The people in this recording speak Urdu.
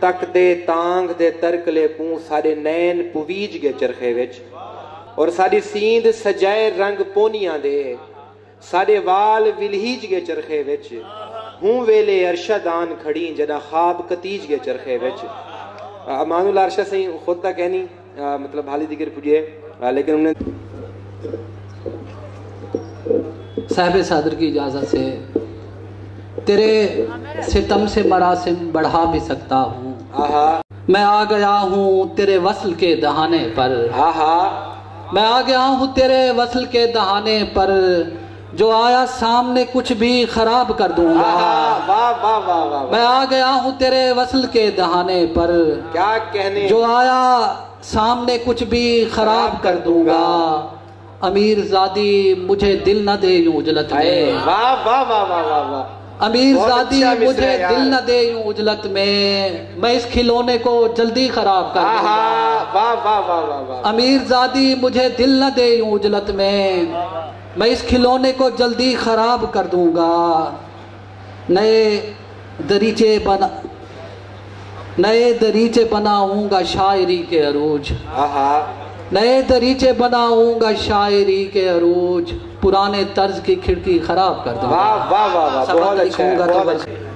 تک دے تانگ دے ترکلے پوں سارے نین پویج گے چرخے وچ اور ساری سیند سجائے رنگ پونیاں دے سارے وال ولہیج گے چرخے وچ ہوں ویلے ارشدان کھڑی جدا خواب کتیج گے چرخے وچ امان اللہ ارشد سے خود تا کہنی مطلب حالی دیگر پوجھے لیکن انہوں نے صاحب صدر کی اجازت سے تیرے ستم سے مراسم بڑھا بھی سکتا ہوں میں آ گیا ہوں تیرے وصل کے دہانے پر میں آ گیا ہوں تیرے وصل کے دہانے پر جو آیا سامنے کچھ بھی خراب کر دوں گا میں آ گیا ہوں تیرے وصل کے دہانے پر کیا کہنے جو آیا سامنے کچھ بھی خراب کر دوں گا امیر زادی مجھے دل نہ دے یوں اجلت میں امیر زادی مجھے دل نہ دے یوں اجلت میں اس کھلونے کو جلدی خراب کر دوں گا امیر زادی مجھے دل نہ دے یوں اجلت میں اس کھلونے کو جلدی خراب کر دوں گا نئے دریچے بناؤں گا شاعری کے عروج نئے دریچے بناؤں گا شاعری کے عروج پرانے طرز کی کھڑکی خراب کر دوں گا واہ واہ واہ واہ بہت اچھا ہے